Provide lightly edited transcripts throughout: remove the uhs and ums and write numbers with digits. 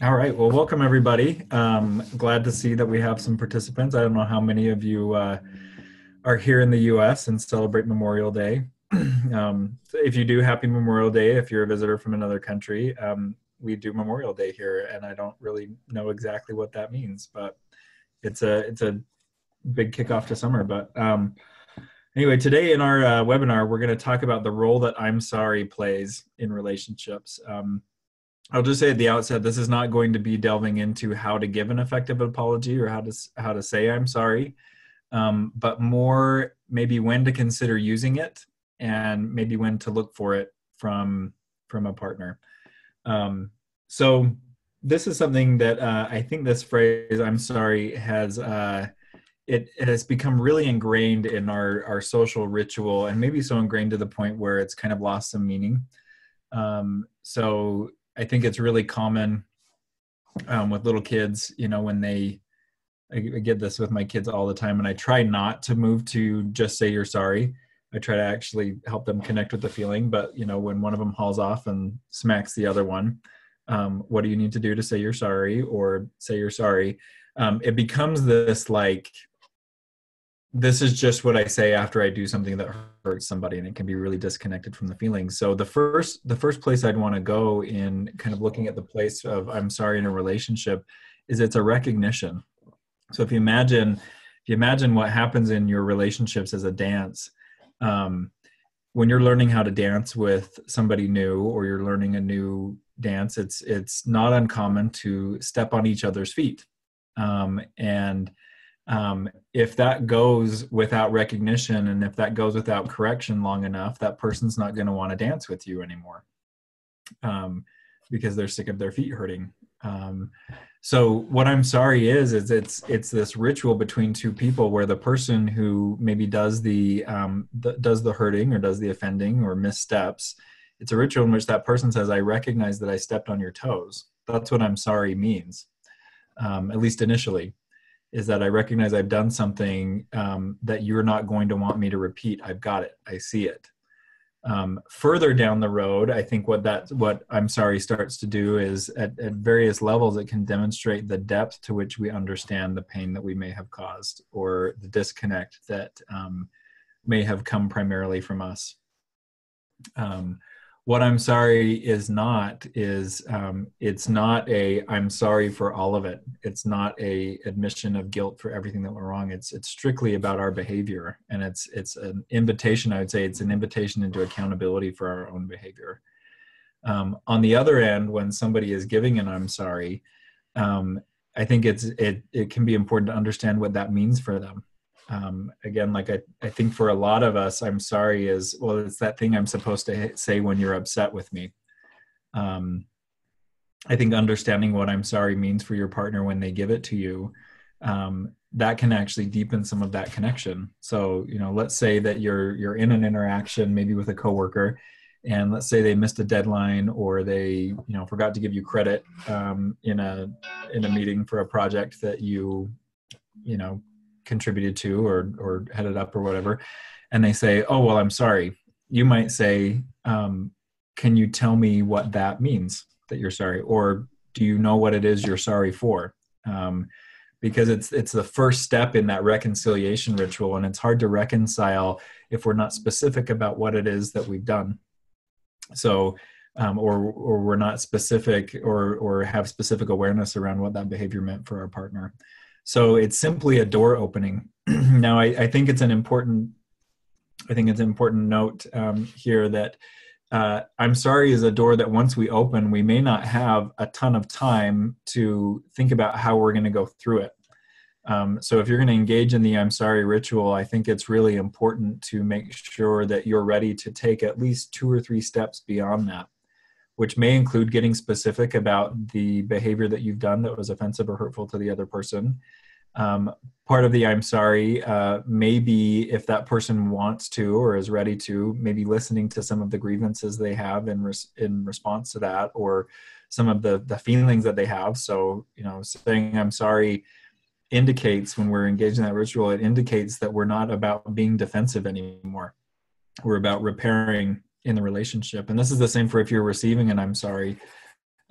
All right. Well, welcome everybody. Glad to see that we have some participants. I don't know how many of you are here in the U.S. and celebrate Memorial Day. So if you do, happy Memorial Day. If you're a visitor from another country, we do Memorial Day here, and I don't really know exactly what that means, but it's a big kickoff to summer. But anyway, today in our webinar, we're going to talk about the role that I'm sorry plays in relationships. I'll just say at the outset, this is not going to be delving into how to give an effective apology or how to say I'm sorry, but more maybe when to consider using it and maybe when to look for it from a partner. So this is something that I think this phrase "I'm sorry" has it has become really ingrained in our social ritual, and maybe so ingrained to the point where it's kind of lost some meaning. So I think it's really common with little kids, when I get this with my kids all the time, and I try not to move to just say you're sorry. I try to actually help them connect with the feeling, but when one of them hauls off and smacks the other one, what do you need to do to say you're sorry or say you're sorry? It becomes this like, this is just what I say after I do something that hurts somebody, and it can be really disconnected from the feelings. So the first place I'd want to go in kind of looking at the place of I'm sorry in a relationship is it's a recognition. So if you imagine what happens in your relationships as a dance, when you're learning how to dance with somebody new, or you're learning a new dance, it's not uncommon to step on each other's feet, and if that goes without recognition, and if that goes without correction long enough, that person's not going to want to dance with you anymore, because they're sick of their feet hurting. So what I'm sorry is it's this ritual between two people where the person who maybe does the hurting or does the offending or missteps, it's a ritual in which that person says, I recognize that I stepped on your toes. That's what I'm sorry means, at least initially. Is that I recognize I've done something that you're not going to want me to repeat. I've got it. I see it. Further down the road, I think what I'm sorry starts to do is at various levels, it can demonstrate the depth to which we understand the pain that we may have caused, or the disconnect that may have come primarily from us. What I'm sorry is it's not a I'm sorry for all of it. It's not a admission of guilt for everything that went wrong. It's strictly about our behavior, and it's an invitation. I would say it's an invitation into accountability for our own behavior. On the other end, when somebody is giving an I'm sorry, I think it can be important to understand what that means for them. Again, like I think for a lot of us, I'm sorry is, well, it's that thing I'm supposed to say when you're upset with me. I think understanding what I'm sorry means for your partner when they give it to you, that can actually deepen some of that connection. So, let's say that you're in an interaction, maybe with a coworker, and let's say they missed a deadline, or they, forgot to give you credit in a meeting for a project that you contributed to or headed up or whatever, and they say, oh, well, I'm sorry. You might say, can you tell me what that means that you're sorry? Or do you know what it is you're sorry for? Because it's the first step in that reconciliation ritual, and it's hard to reconcile if we're not specific about what it is that we've done. So or we're not specific or have specific awareness around what that behavior meant for our partner. So it's simply a door opening. Now, I think it's an important note here that I'm sorry is a door that once we open, we may not have a ton of time to think about how we're going to go through it. So if you're going to engage in the I'm sorry ritual, I think it's really important to make sure that you're ready to take at least 2 or 3 steps beyond that, which may include getting specific about the behavior that you've done that was offensive or hurtful to the other person. Part of the I'm sorry may be, if that person wants to or is ready to, maybe listening to some of the grievances they have in response to that, or some of the feelings that they have. So, saying I'm sorry indicates, when we're engaged in that ritual, it indicates that we're not about being defensive anymore. We're about repairing in the relationship. And this is the same for if you're receiving an I'm sorry.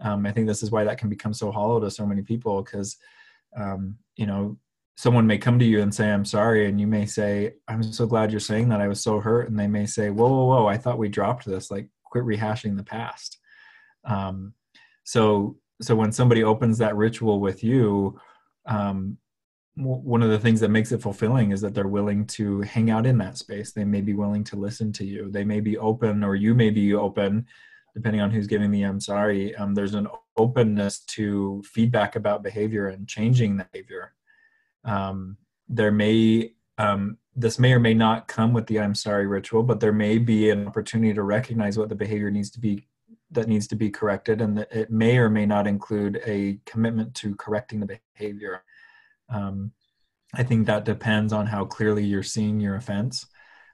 I think this is why that can become so hollow to so many people, because, someone may come to you and say, I'm sorry. And you may say, I'm so glad you're saying that. I was so hurt. And they may say, whoa, whoa, whoa, I thought we dropped this. Like, quit rehashing the past. So when somebody opens that ritual with you, one of the things that makes it fulfilling is that they're willing to hang out in that space. They may be willing to listen to you. They may be open, or you may be open, depending on who's giving the I'm sorry. There's an openness to feedback about behavior and changing the behavior. This may or may not come with the I'm sorry ritual, but there may be an opportunity to recognize what the behavior needs to be corrected, and that it may or may not include a commitment to correcting the behavior. I think that depends on how clearly you're seeing your offense,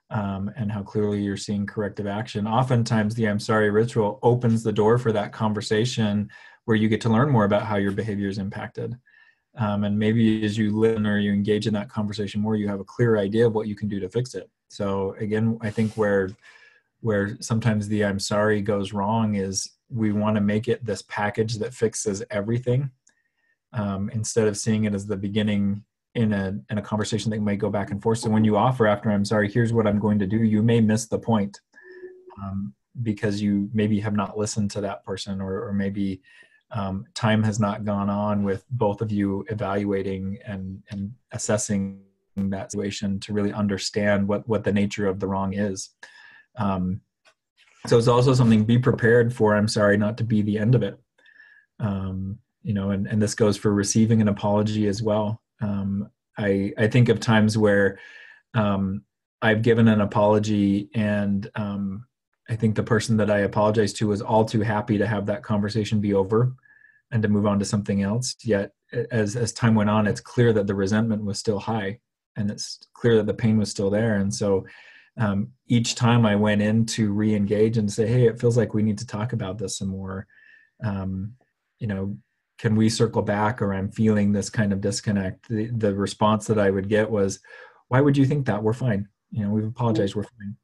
and how clearly you're seeing corrective action. Oftentimes the I'm sorry ritual opens the door for that conversation where you get to learn more about how your behavior is impacted. And maybe as you listen or you engage in that conversation more, you have a clear idea of what you can do to fix it. So again, I think where sometimes the I'm sorry goes wrong is we want to make it this package that fixes everything, instead of seeing it as the beginning in a conversation that may go back and forth. So when you offer after I'm sorry, here's what I'm going to do, you may miss the point, because you maybe have not listened to that person, or maybe time has not gone on with both of you evaluating and assessing that situation to really understand what the nature of the wrong is. So it's also something, be prepared for I'm sorry not to be the end of it. And this goes for receiving an apology as well. I think of times where I've given an apology, and I think the person that I apologize to was all too happy to have that conversation be over and to move on to something else. Yet as time went on, it's clear that the resentment was still high, and it's clear that the pain was still there. And so each time I went in to re-engage and say, hey, it feels like we need to talk about this some more. Can we circle back, or I'm feeling this kind of disconnect? The response that I would get was, why would you think that? We're fine. We've apologized. We're fine.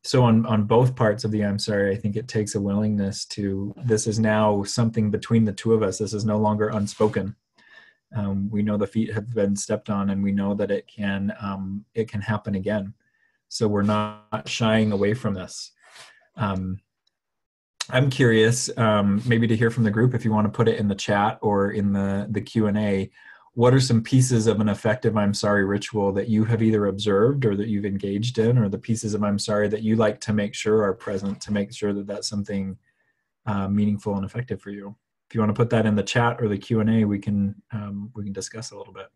So on both parts of the I'm sorry, I think it takes a willingness to, this is now something between the two of us. This is no longer unspoken. We know the feet have been stepped on, and we know that it can happen again. So we're not shying away from this. I'm curious, maybe to hear from the group, if you want to put it in the chat or in the Q&A, what are some pieces of an effective I'm sorry ritual that you have either observed or that you've engaged in, or the pieces of I'm sorry that you like to make sure are present to make sure that that's something meaningful and effective for you? If you want to put that in the chat or the Q&A, we can discuss a little bit.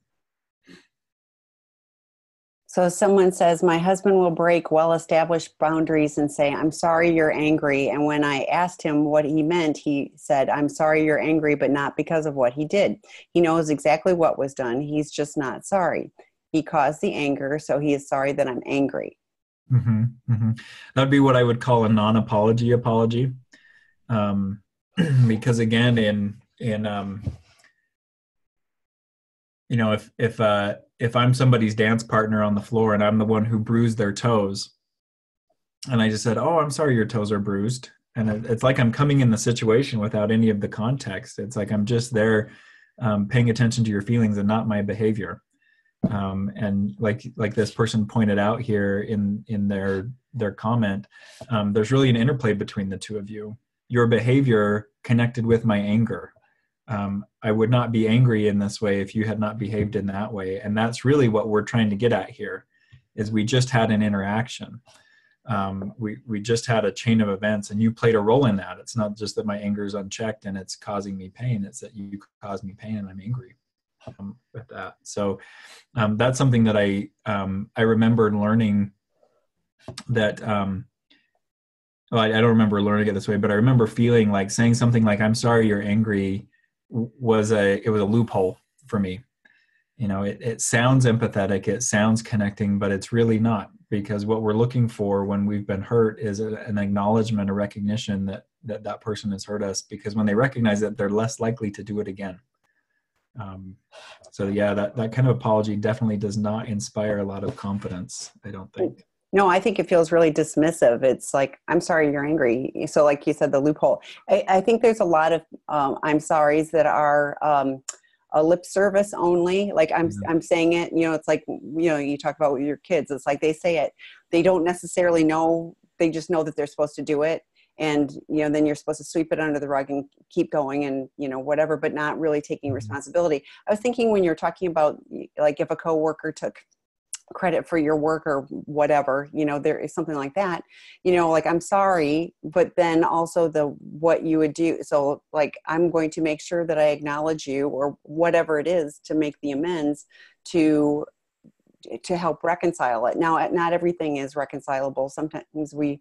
So someone says, my husband will break well-established boundaries and say, I'm sorry you're angry. And when I asked him what he meant, he said, I'm sorry you're angry, but not because of what he did. He knows exactly what was done. He's just not sorry. He caused the anger, so he is sorry that I'm angry. Mm-hmm, mm-hmm. That'd be what I would call a non-apology apology. Because again, if I'm somebody's dance partner on the floor and I'm the one who bruised their toes, and I just said, oh, I'm sorry your toes are bruised, and it's like I'm coming in the situation without any of the context. It's like I'm just there paying attention to your feelings and not my behavior. And like this person pointed out here in their comment, there's really an interplay between the two of you. Your behavior connected with my anger. I would not be angry in this way if you had not behaved in that way. And that's really what we're trying to get at here, is we just had an interaction. We just had a chain of events, and you played a role in that. It's not just that my anger is unchecked and it's causing me pain. It's that you caused me pain and I'm angry with that. So that's something that I remember learning that, well, I don't remember learning it this way, but I remember feeling like saying something like, I'm sorry you're angry, was a loophole for me. It sounds empathetic, it sounds connecting, but it's really not, because what we're looking for when we've been hurt is an acknowledgement, a recognition that person has hurt us, because when they recognize it, they're less likely to do it again. So yeah, that kind of apology definitely does not inspire a lot of confidence, I don't think. No, I think it feels really dismissive. It's like, I'm sorry, you're angry. So like you said, the loophole. I think there's a lot of I'm sorry's that are a lip service only. Like Yeah. I'm saying it, it's like, you talk about with your kids. It's like they say it. They don't necessarily know. They just know that they're supposed to do it. And, then you're supposed to sweep it under the rug and keep going and, whatever, but not really taking Mhm. responsibility. I was thinking when you're talking about like if a coworker took credit for your work or whatever, there is something like that, like I'm sorry, but then also what you would do. So like, I'm going to make sure that I acknowledge you or whatever it is to make the amends to help reconcile it. Now, not everything is reconcilable. Sometimes you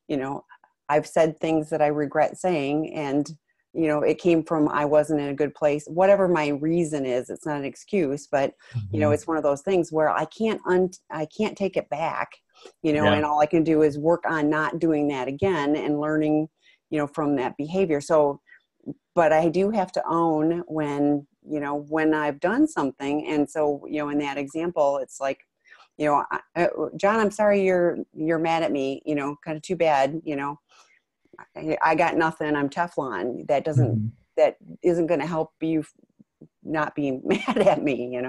know, I've said things that I regret saying, and it came from I wasn't in a good place. Whatever my reason is, it's not an excuse, but Mhm. it's one of those things where I can't take it back, Yeah. and all I can do is work on not doing that again and learning, from that behavior. So, but I do have to own when I've done something. And so, in that example, it's like, John, I'm sorry you're mad at me, kind of too bad, I got nothing. I'm Teflon. Mhm. That isn't going to help you not being mad at me.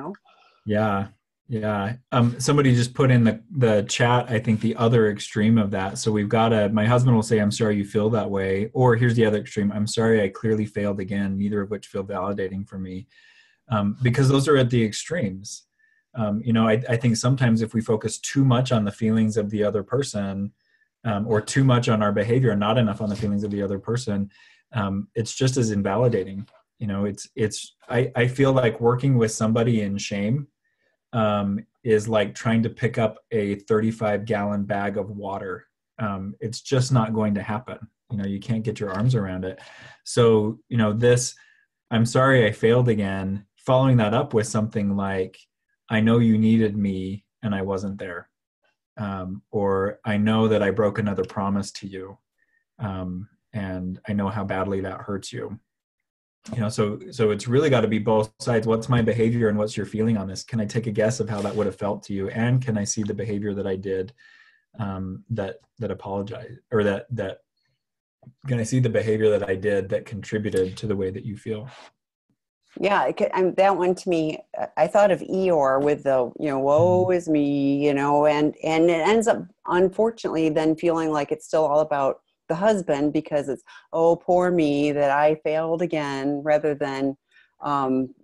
Yeah. Yeah. Somebody just put in the chat, I think the other extreme of that. So we've got my husband will say, I'm sorry you feel that way. Or here's the other extreme. I'm sorry I clearly failed again, neither of which feel validating for me. Because those are at the extremes. I think sometimes if we focus too much on the feelings of the other person, or too much on our behavior and not enough on the feelings of the other person, it's just as invalidating. I feel like working with somebody in shame is like trying to pick up a 35-gallon bag of water. It's just not going to happen. You can't get your arms around it. So, this, I'm sorry I failed again, following that up with something like, I know you needed me and I wasn't there. Or I know that I broke another promise to you. And I know how badly that hurts you. So it's really got to be both sides. What's my behavior and what's your feeling on this? Can I take a guess of how that would have felt to you? And can I see the behavior that I did, that apologized, or that can I see the behavior that I did that contributed to the way that you feel? Yeah, that one to me, I thought of Eeyore with the, woe Mhm. is me, and it ends up unfortunately then feeling like it's still all about the husband because it's, oh, poor me that I failed again, rather than, then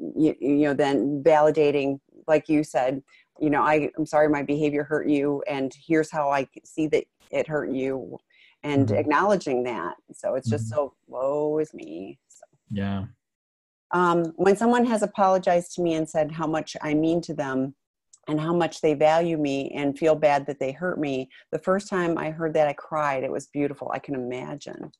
validating, like you said, I'm sorry my behavior hurt you, and here's how I see that it hurt you, and Mhm. acknowledging that. So it's just Mhm. so, woe is me. Yeah. When someone has apologized to me and said how much I mean to them and how much they value me and feel bad that they hurt me, the first time I heard that, I cried. It was beautiful. I can imagine.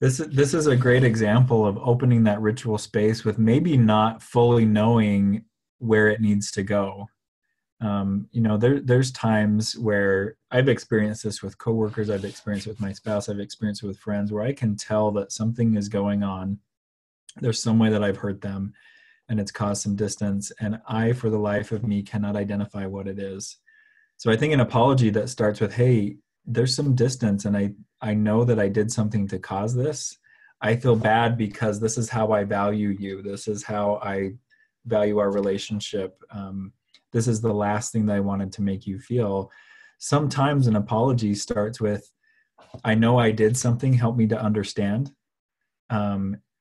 This is a great example of opening that ritual space with maybe not fully knowing where it needs to go. There's times where I've experienced this with coworkers, I've experienced it with my spouse, I've experienced it with friends, where I can tell that something is going on. There's some way that I've hurt them and it's caused some distance, and I, for the life of me, cannot identify what it is. So I think an apology that starts with, hey, there's some distance and I know that I did something to cause this. I feel bad because this is how I value you. This is how I value our relationship. This is the last thing that I wanted to make you feel. Sometimes an apology starts with, I know I did something, help me to understand.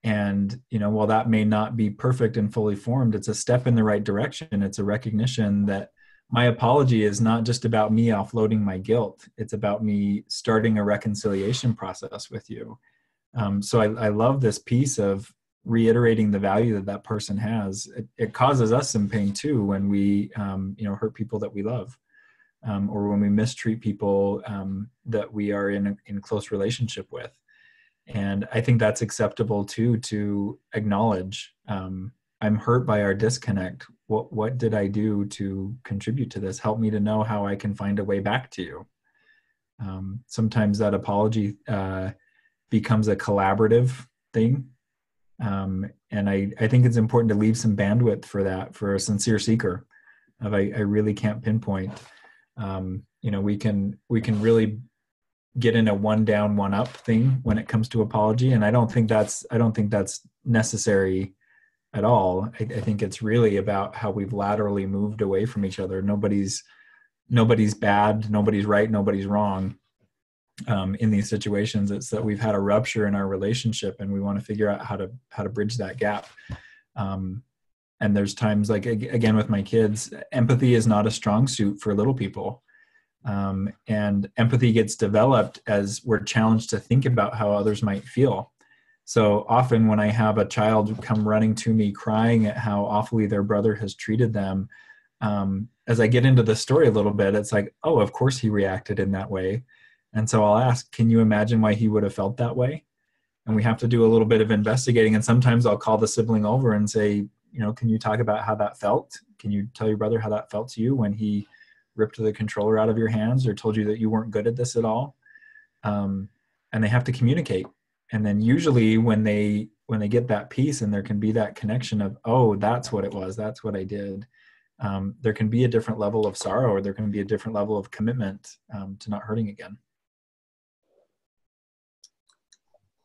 And while that may not be perfect and fully formed, it's a step in the right direction. It's a recognition that my apology is not just about me offloading my guilt. It's about me starting a reconciliation process with you. So I love this piece of reiterating the value that person has. It causes us some pain too when we hurt people that we love, or when we mistreat people that we are in close relationship with. And I think that's acceptable too, to acknowledge, I'm hurt by our disconnect. What did I do to contribute to this? Help me to know how I can find a way back to you. Sometimes that apology becomes a collaborative thing. And I think it's important to leave some bandwidth for that, for a sincere seeker of, I really can't pinpoint. we can really get in a one down, one up thing when it comes to apology. And I don't think that's necessary at all. I think it's really about how we've laterally moved away from each other. Nobody's bad, nobody's right, nobody's wrong. In these situations, it's that we've had a rupture in our relationship, and we want to figure out how to bridge that gap. And there's times, like again with my kids, empathy is not a strong suit for little people, and empathy gets developed as we're challenged to think about how others might feel. So often when I have a child come running to me crying at how awfully their brother has treated them, as I get into the story a little bit, it's like, oh, of course he reacted in that way. And so I'll ask, can you imagine why he would have felt that way? And we have to do a little bit of investigating. And sometimes I'll call the sibling over and say, can you talk about how that felt? Can you tell your brother how that felt to you when he ripped the controller out of your hands or told you that you weren't good at this at all? And they have to communicate. And then usually when they get that piece and there can be that connection of, oh, that's what it was, that's what I did. There can be a different level of sorrow, or there can be a different level of commitment to not hurting again.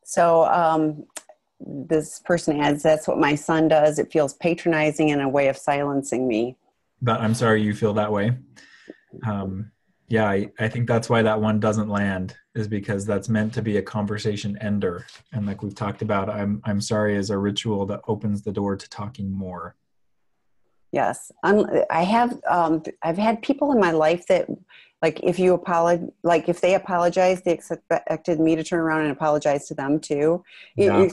So this person adds, that's what my son does. It feels patronizing and a way of silencing me. But I'm sorry you feel that way. Yeah, I think that's why that one doesn't land, is because that's meant to be a conversation ender. And like we've talked about, I'm sorry is a ritual that opens the door to talking more. Yes. I've had people in my life that, like, if they apologize, they expected me to turn around and apologize to them too. Yeah.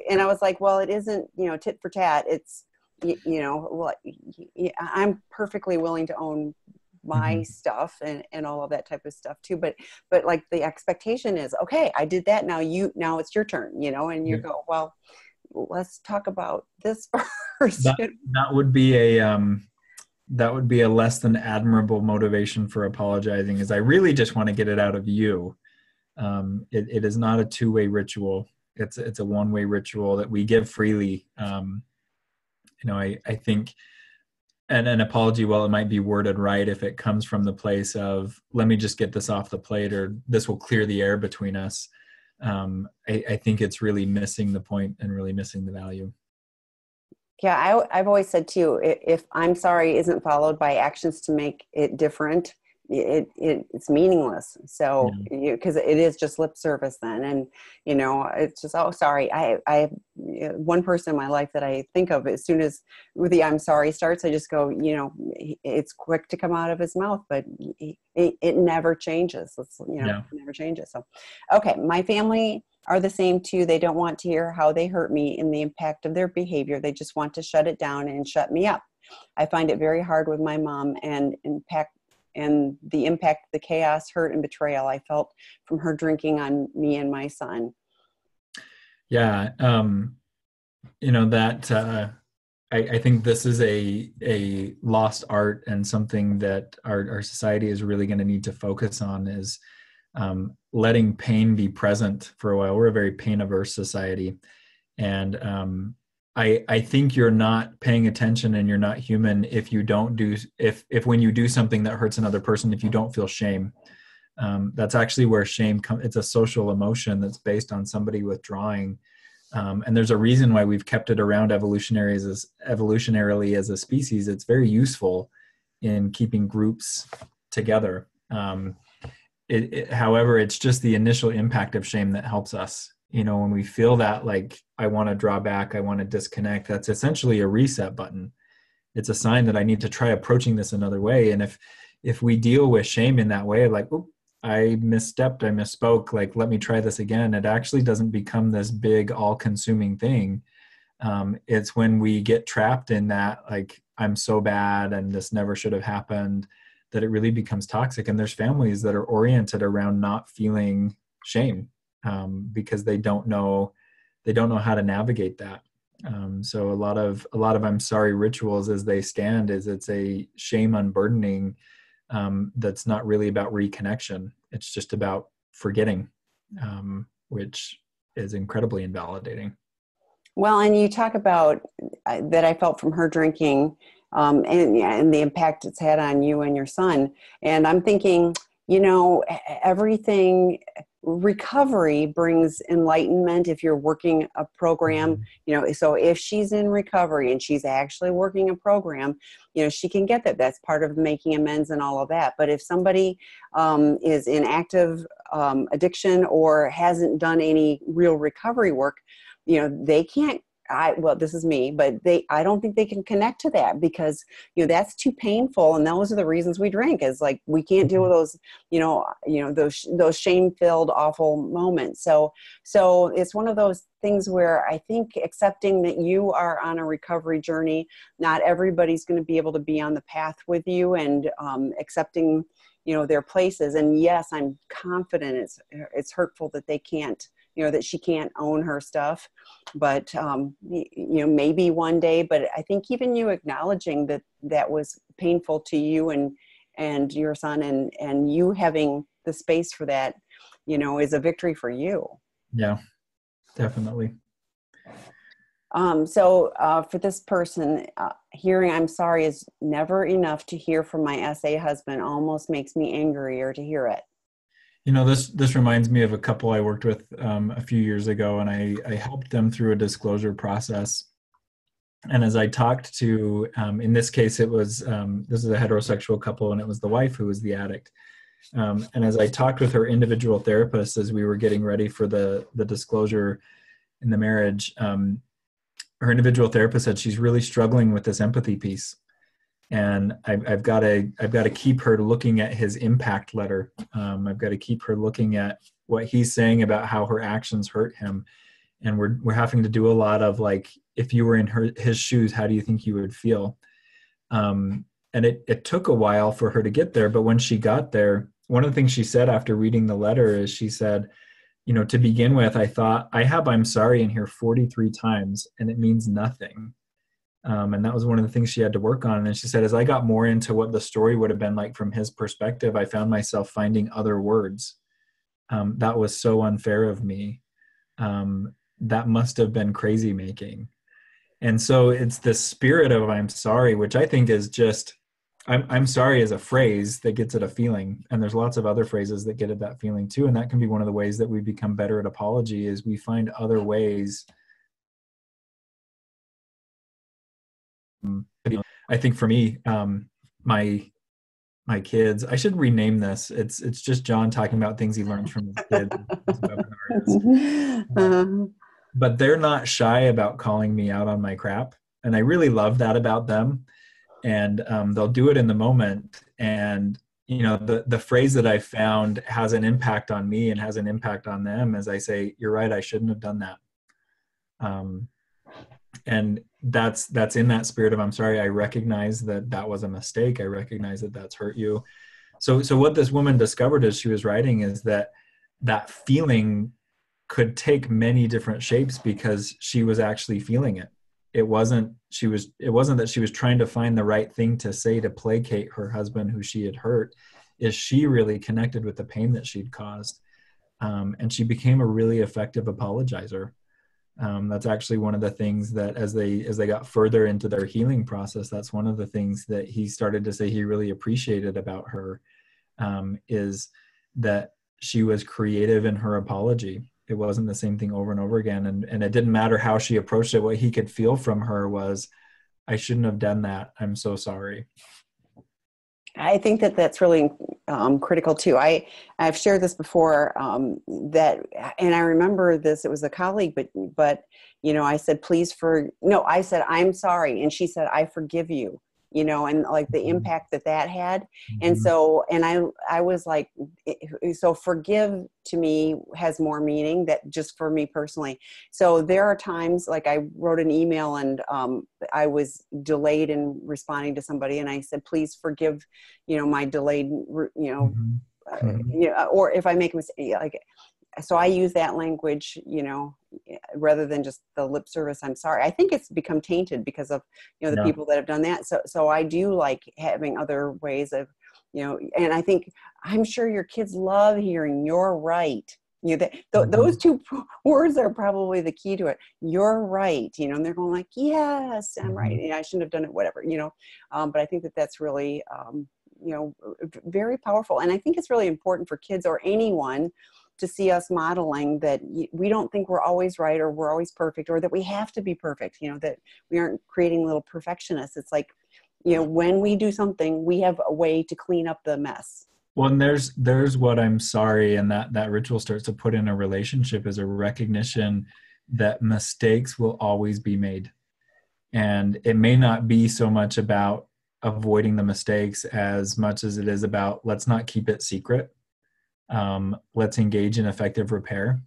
And I was like, well, it isn't, tit for tat. It's, I'm perfectly willing to own my stuff and all of that type of stuff too. But like the expectation is, okay, I did that. Now it's your turn, and you go, well, let's talk about this first. That would be a less than admirable motivation for apologizing, is I really just want to get it out of you. It is not a two-way ritual. It's a one-way ritual that we give freely. I think an apology, while it might be worded right, if it comes from the place of, let me just get this off the plate, or this will clear the air between us, I think it's really missing the point and really missing the value. Yeah, I've always said too, if I'm sorry isn't followed by actions to make it different, it's meaningless. So, because it is just lip service then. And, it's just, oh, sorry. I have one person in my life that I think of as soon as the I'm sorry starts, I just go, it's quick to come out of his mouth, but it never changes. It never changes. So, okay. My family are the same too. They don't want to hear how they hurt me and the impact of their behavior. They just want to shut it down and shut me up. I find it very hard with my mom and the impact, the chaos, hurt, and betrayal I felt from her drinking on me and my son. Yeah. I think this is a lost art, and something that our society is really going to need to focus on is letting pain be present for a while. We're a very pain averse society. And I think you're not paying attention and you're not human if when you do something that hurts another person, if you don't feel shame. That's actually where shame comes. It's a social emotion that's based on somebody withdrawing. And there's a reason why we've kept it around evolutionarily as a species. It's very useful in keeping groups together. However, it's just the initial impact of shame that helps us. When we feel that, like, I want to draw back, I want to disconnect, that's essentially a reset button. It's a sign that I need to try approaching this another way. And if we deal with shame in that way, like, oh, I misstepped, I misspoke, like, let me try this again, it actually doesn't become this big all-consuming thing. It's when we get trapped in that, like, I'm so bad and this never should have happened, that it really becomes toxic. And there's families that are oriented around not feeling shame, because they don't know how to navigate that. So a lot of I'm sorry rituals as they stand is it's a shame unburdening, that's not really about reconnection. It's just about forgetting, which is incredibly invalidating. Well, and you talk about that I felt from her drinking, and the impact it's had on you and your son. And I'm thinking, Everything, recovery brings enlightenment if you're working a program, so if she's in recovery and she's actually working a program, she can get that. That's part of making amends and all of that. But if somebody is in active addiction or hasn't done any real recovery work, they can't, well, this is me, but I don't think they can connect to that, because, that's too painful. And those are the reasons we drink, is like, we can't deal with those, those shame-filled, awful moments. So it's one of those things where I think accepting that you are on a recovery journey, not everybody's going to be able to be on the path with you, and accepting, their places. And yes, I'm confident it's hurtful that they can't, that she can't own her stuff, but, maybe one day. But I think even you acknowledging that was painful to you and your son, and you having the space for that, is a victory for you. Yeah, definitely. So for this person, hearing "I'm sorry" is never enough to hear from my SA husband almost makes me angrier to hear it. This reminds me of a couple I worked with a few years ago, and I helped them through a disclosure process. And as I talked to, in this case, it was, this is a heterosexual couple, and it was the wife who was the addict. And as I talked with her individual therapist, as we were getting ready for the disclosure in the marriage, her individual therapist said she's really struggling with this empathy piece. And I've got to keep her looking at his impact letter. I've got to keep her looking at what he's saying about how her actions hurt him. And we're having to do a lot of, like, if you were in his shoes, how do you think you would feel? And it took a while for her to get there. But when she got there, one of the things she said after reading the letter is, she said, to begin with, I thought, I have "I'm sorry" in here 43 times, and it means nothing. And that was one of the things she had to work on. And she said, as I got more into what the story would have been like from his perspective, I found myself finding other words. That was so unfair of me. That must have been crazy making. And so it's the spirit of "I'm sorry," which I think is just, I'm sorry is a phrase that gets at a feeling. And there's lots of other phrases that get at that feeling too. And that can be one of the ways that we become better at apology, is we find other ways. I think for me, my kids, I should rename this. It's just John talking about things he learns from his kids. But they're not shy about calling me out on my crap. And I really love that about them. And they'll do it in the moment. And, the phrase that I found has an impact on me and has an impact on them, as I say, "You're right, I shouldn't have done that." And that's in that spirit of "I'm sorry." I recognize that was a mistake. I recognize that that's hurt you. So what this woman discovered as she was writing is that feeling could take many different shapes, because she was actually feeling it. It wasn't that she was trying to find the right thing to say to placate her husband who she had hurt. Is she really connected with the pain that she'd caused. And she became a really effective apologizer. That's actually one of the things that as they got further into their healing process, that's one of the things that he started to say he really appreciated about her, is that she was creative in her apology. It wasn't the same thing over and over again. And it didn't matter how she approached it. What he could feel from her was, "I shouldn't have done that. I'm so sorry." I think that's really critical too. I've shared this before, and I remember this. It was a colleague, but I said, I said, "I'm sorry," and she said, "I forgive you." And like the impact that had. Mm-hmm. And so, and I was like, so forgive to me has more meaning that just for me personally. So there are times, like I wrote an email and I was delayed in responding to somebody, and I said, "Please forgive, my delayed, Mm-hmm. or if I make a mistake, like." So I use that language, rather than just the lip service, "I'm sorry." I think it's become tainted because of, the people that have done that. So I do like having other ways of, and I think, I'm sure your kids love hearing "you're right." Those two words are probably the key to it. "You're right." And they're going like, "Yes, I'm right. I shouldn't have done it," whatever, but I think that's really, very powerful. And I think it's really important for kids or anyone to see us modeling that we don't think we're always right or we're always perfect or that we have to be perfect, that we aren't creating little perfectionists. It's like, when we do something, we have a way to clean up the mess. Well, and there's what I'm sorry, and that ritual starts to put in a relationship as a recognition that mistakes will always be made. And it may not be so much about avoiding the mistakes as much as it is about, let's not keep it secret. Let's engage in effective repair.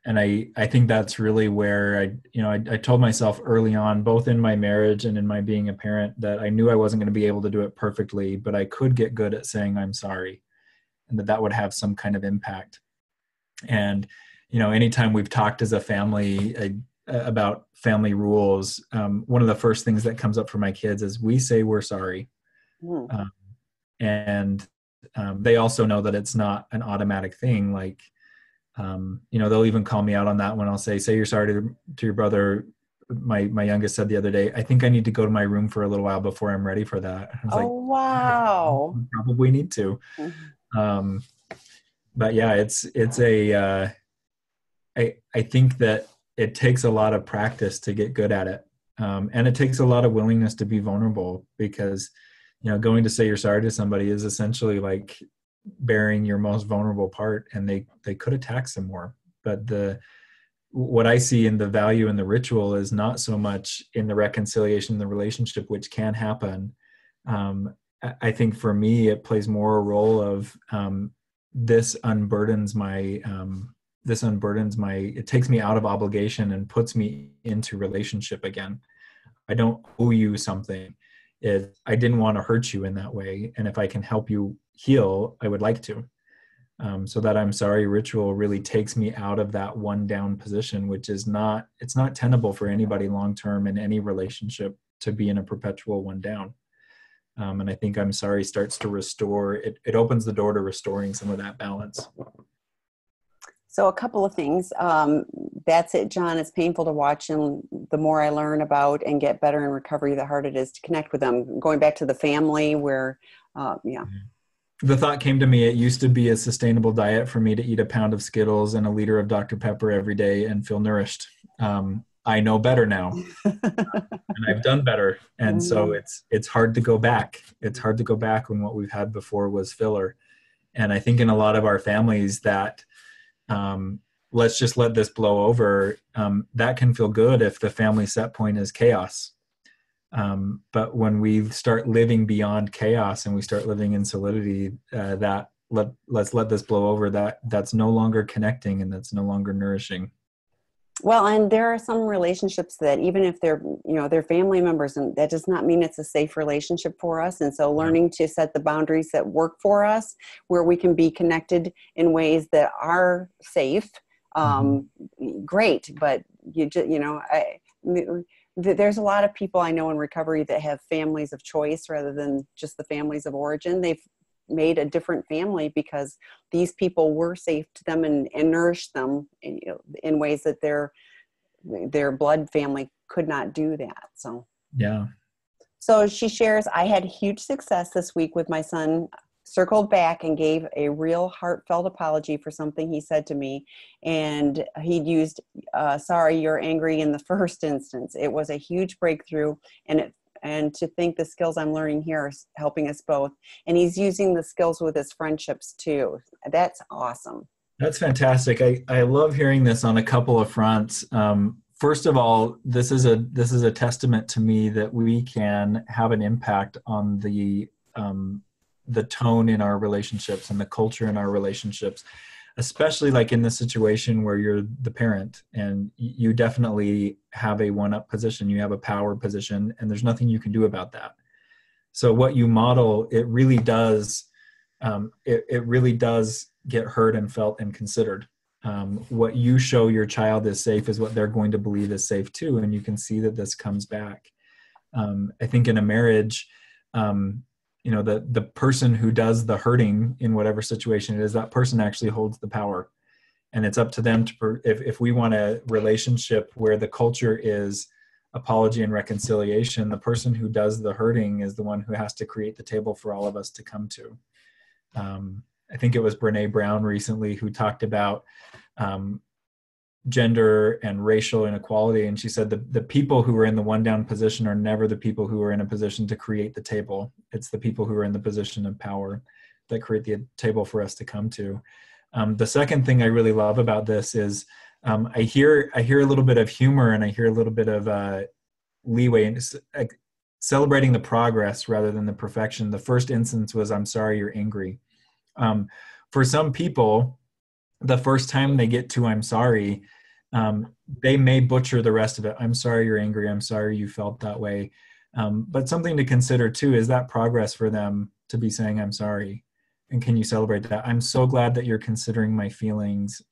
And I think that's really where I told myself early on, both in my marriage and in my being a parent, that I knew I wasn't going to be able to do it perfectly, but I could get good at saying I'm sorry, and that would have some kind of impact. And, anytime we've talked as a family about family rules, one of the first things that comes up for my kids is we say we're sorry. And they also know that it's not an automatic thing. Like, they'll even call me out on that when I'll say you're sorry to your brother. My youngest said the other day, I think I need to go to my room for a little while before I'm ready for that. I was wow. You probably need to. But yeah, I think that it takes a lot of practice to get good at it. And it takes a lot of willingness to be vulnerable, because, going to say you're sorry to somebody is essentially like bearing your most vulnerable part, and they could attack some more. But what I see in the value in the ritual is not so much in the reconciliation in the relationship, which can happen. I think for me, it plays more a role of this unburdens my, it takes me out of obligation and puts me into relationship again. I don't owe you something. I didn't want to hurt you in that way. And if I can help you heal, I would like to. So that I'm sorry ritual really takes me out of that one down position, which is it's not tenable for anybody long-term in any relationship to be in a perpetual one down. And I think I'm sorry starts to restore, it opens the door to restoring some of that balance. So a couple of things. That's it, John. It's painful to watch, and the more I learn about and get better in recovery, the harder it is to connect with them. Going back to the family where, The thought came to me, it used to be a sustainable diet for me to eat a pound of Skittles and a liter of Dr. Pepper every day and feel nourished. I know better now, and I've done better. And so it's hard to go back. It's hard to go back when what we've had before was filler. And I think in a lot of our families that, let's just let this blow over. That can feel good if the family set point is chaos. But when we start living beyond chaos and we start living in solidity, let's let this blow over, that's no longer connecting, and that's no longer nourishing. Well, and there are some relationships that even if they're family members, and that does not mean it's a safe relationship for us. And so learning to set the boundaries that work for us, where we can be connected in ways that are safe, great. But there's a lot of people I know in recovery that have families of choice rather than just the families of origin. They've made a different family because these people were safe to them and nourished them in ways that their blood family could not do that. So, yeah. So she shares, I had huge success this week with my son, circled back and gave a real heartfelt apology for something he said to me. And he'd used, sorry, you're angry in the first instance. It was a huge breakthrough, and to think the skills I'm learning here are helping us both. And he's using the skills with his friendships too. That's awesome. That's fantastic. I love hearing this on a couple of fronts. First of all, this is a testament to me that we can have an impact on the tone in our relationships and the culture in our relationships, especially like in the situation where you're the parent and you definitely have a one-up position, you have a power position, and there's nothing you can do about that. So what you model, it really does get heard and felt and considered. What you show your child is safe is what they're going to believe is safe too. And you can see that this comes back. I think in a marriage, the person who does the hurting in whatever situation it is, that person actually holds the power. And it's up to them if we want a relationship where the culture is apology and reconciliation, the person who does the hurting is the one who has to create the table for all of us to come to. I think it was Brene Brown recently who talked about gender and racial inequality. And she said the people who are in the one down position are never the people who are in a position to create the table. It's the people who are in the position of power that create the table for us to come to. The second thing I really love about this is I hear a little bit of humor, and I hear a little bit of leeway in celebrating the progress rather than the perfection. The first instance was, I'm sorry you're angry. For some people, the first time they get to I'm sorry, they may butcher the rest of it. I'm sorry you're angry. I'm sorry you felt that way. But something to consider too, is that progress for them to be saying I'm sorry? And can you celebrate that? I'm so glad that you're considering my feelings.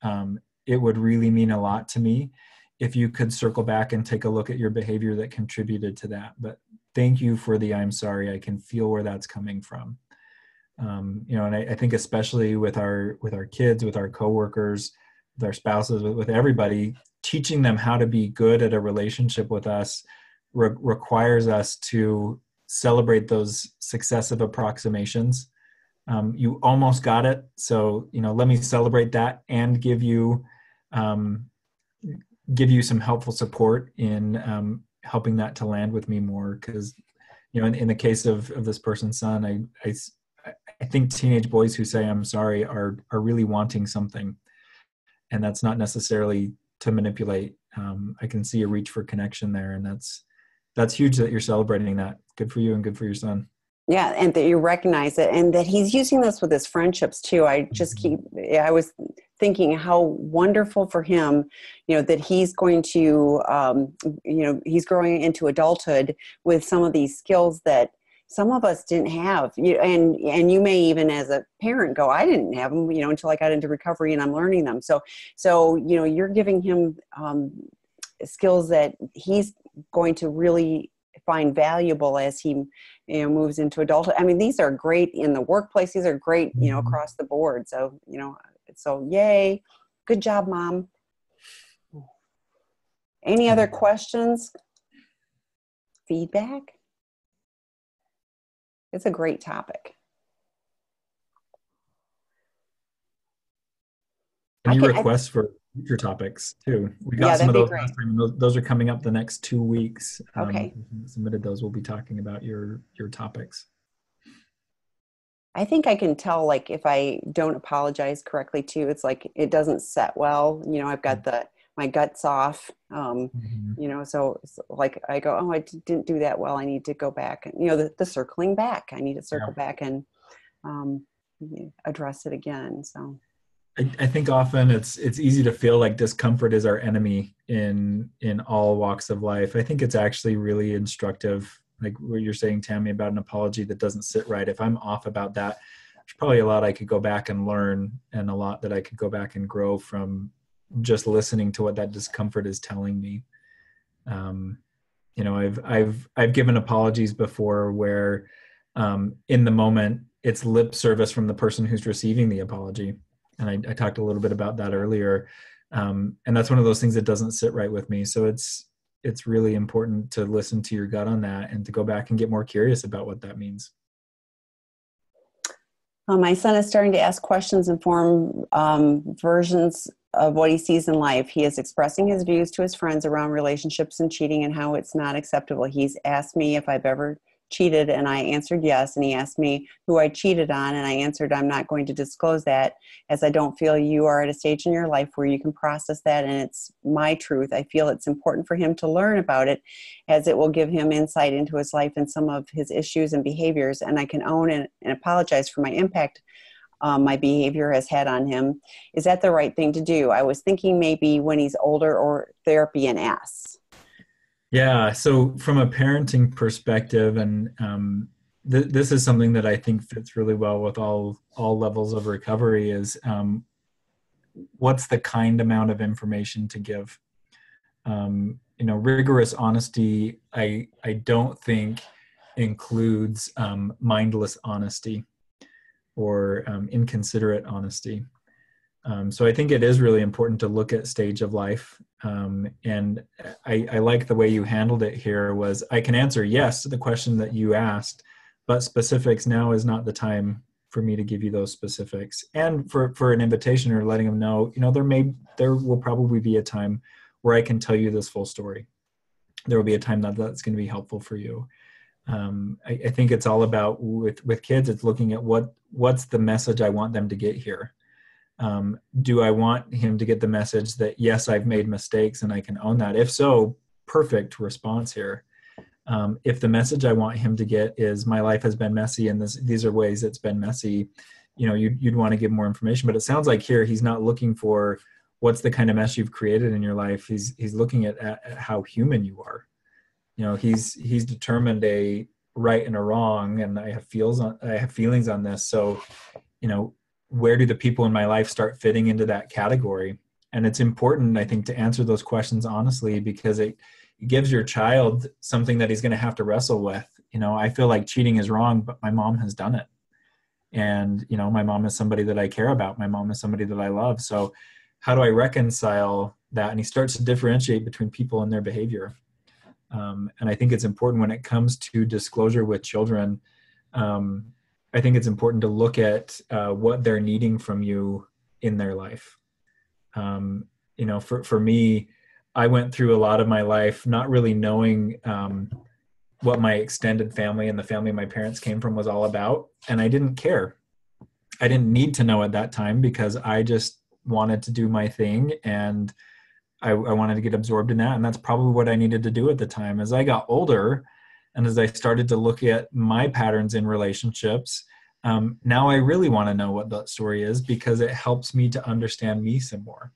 It would really mean a lot to me if you could circle back and take a look at your behavior that contributed to that. But thank you for the I'm sorry. I can feel where that's coming from. And I think especially with our kids, with our coworkers, with our spouses, with everybody, teaching them how to be good at a relationship with us requires us to celebrate those successive approximations. You almost got it. So, let me celebrate that and give you some helpful support in helping that to land with me more. Because, in the case of this person's son, I think teenage boys who say I'm sorry are really wanting something, and that's not necessarily to manipulate. I can see a reach for connection there, and that's huge that you're celebrating that. Good for you and good for your son. Yeah, and that you recognize it, and that he's using this with his friendships too. I was thinking how wonderful for him, that he's going to, he's growing into adulthood with some of these skills that some of us didn't have. And you may even as a parent go, I didn't have them, until I got into recovery and I'm learning them. So you're giving him skills that he's going to really find valuable as he moves into adulthood. I mean, these are great in the workplace. These are great, across the board. So, so yay. Good job, Mom. Any other questions? Feedback? It's a great topic. Any requests for future topics too? We got some of those last time. Those are coming up the next 2 weeks. Okay. Submitted those. We'll be talking about your topics. I think I can tell, like, if I don't apologize correctly too, it's like it doesn't set well. I've got my guts off. So it's like I go, oh, I didn't do that well. I need to go back and the circling back. I need to circle back and address it again. So I think often it's easy to feel like discomfort is our enemy in all walks of life. I think it's actually really instructive, like what you're saying, Tammy, about an apology that doesn't sit right. If I'm off about that, there's probably a lot I could go back and learn, and a lot that I could go back and grow from just listening to what that discomfort is telling me. I've given apologies before where in the moment it's lip service from the person who's receiving the apology. And I talked a little bit about that earlier. And that's one of those things that doesn't sit right with me. So it's really important to listen to your gut on that and to go back and get more curious about what that means. My son is starting to ask questions and form versions of what he sees in life. He is expressing his views to his friends around relationships and cheating and how it's not acceptable. He's asked me if I've ever cheated, and I answered yes. And he asked me who I cheated on, and I answered I'm not going to disclose that, as I don't feel you are at a stage in your life where you can process that, and it's my truth. I feel it's important for him to learn about it, as it will give him insight into his life and some of his issues and behaviors, and I can own and apologize for my impact my behavior has had on him. Is that the right thing to do? I was thinking maybe when he's older, or therapy and ask. Yeah. So from a parenting perspective, and this is something that I think fits really well with all levels of recovery, is what's the kind amount of information to give? Rigorous honesty, I don't think includes mindless honesty or inconsiderate honesty. So I think it is really important to look at stage of life. And I like the way you handled it here was I can answer yes to the question that you asked, but specifics now is not the time for me to give you those specifics. And for an invitation or letting them know, there will probably be a time where I can tell you this full story. There will be a time that's going to be helpful for you. I think it's all about with kids, it's looking at what's the message I want them to get here. Do I want him to get the message that, yes, I've made mistakes and I can own that? If so, perfect response here. If the message I want him to get is my life has been messy and these are ways it's been messy, you'd want to give more information. But it sounds like here he's not looking for what's the kind of mess you've created in your life. He's looking at how human you are. He's determined a right and a wrong, and I have feelings on this. So, where do the people in my life start fitting into that category? And it's important, I think, to answer those questions honestly, because it gives your child something that he's going to have to wrestle with. I feel like cheating is wrong, but my mom has done it. And, my mom is somebody that I care about. My mom is somebody that I love. So how do I reconcile that? And he starts to differentiate between people and their behavior. And I think it's important when it comes to disclosure with children. I think it's important to look at what they're needing from you in their life. For me, I went through a lot of my life not really knowing what my extended family and the family my parents came from was all about. And I didn't care. I didn't need to know at that time because I just wanted to do my thing, and I wanted to get absorbed in that. And that's probably what I needed to do at the time. As I got older and as I started to look at my patterns in relationships, now I really want to know what that story is because it helps me to understand me some more.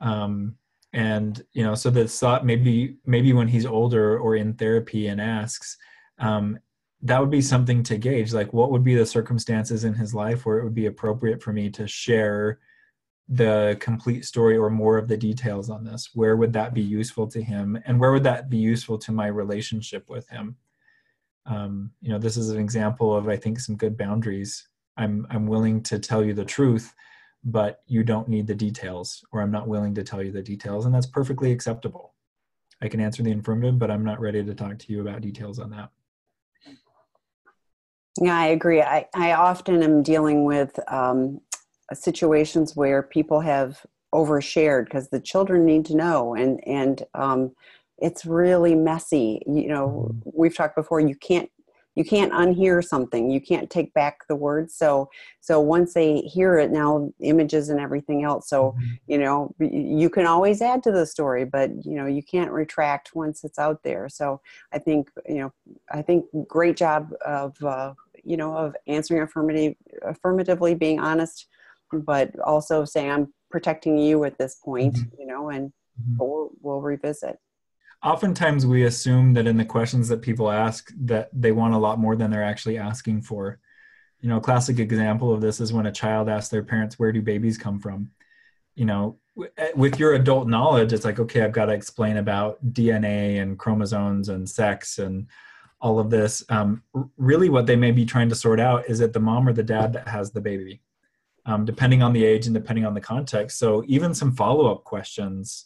So the thought maybe when he's older or in therapy and asks, that would be something to gauge, like what would be the circumstances in his life where it would be appropriate for me to share the complete story or more of the details on this. Where would that be useful to him, and where would that be useful to my relationship with him? This is an example of, I think, some good boundaries. I'm willing to tell you the truth, but you don't need the details, or I'm not willing to tell you the details, and that's perfectly acceptable. I can answer the affirmative, but I'm not ready to talk to you about details on that. Yeah, I agree. I often am dealing with situations where people have overshared because the children need to know, and it's really messy. We've talked before, you can't unhear something. You can't take back the words. So once they hear it, now images and everything else. So, you can always add to the story, but you can't retract once it's out there. So I think great job of answering affirmatively, being honest, but also saying I'm protecting you at this point, and we'll revisit. Oftentimes we assume that in the questions that people ask that they want a lot more than they're actually asking for. A classic example of this is when a child asks their parents, where do babies come from? With your adult knowledge, it's like, okay, I've got to explain about DNA and chromosomes and sex and all of this. Really what they may be trying to sort out is it the mom or the dad that has the baby, depending on the age and depending on the context. So even some follow-up questions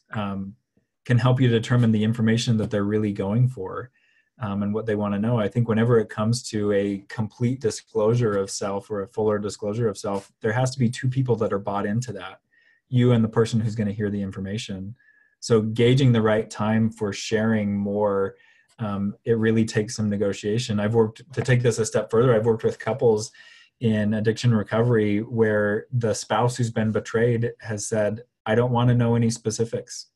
can help you determine the information that they're really going for, and what they want to know. I think whenever it comes to a complete disclosure of self or a fuller disclosure of self, there has to be two people that are bought into that, you and the person who's going to hear the information. So gauging the right time for sharing more, it really takes some negotiation. To take this a step further, I've worked with couples in addiction recovery where the spouse who's been betrayed has said, I don't want to know any specifics.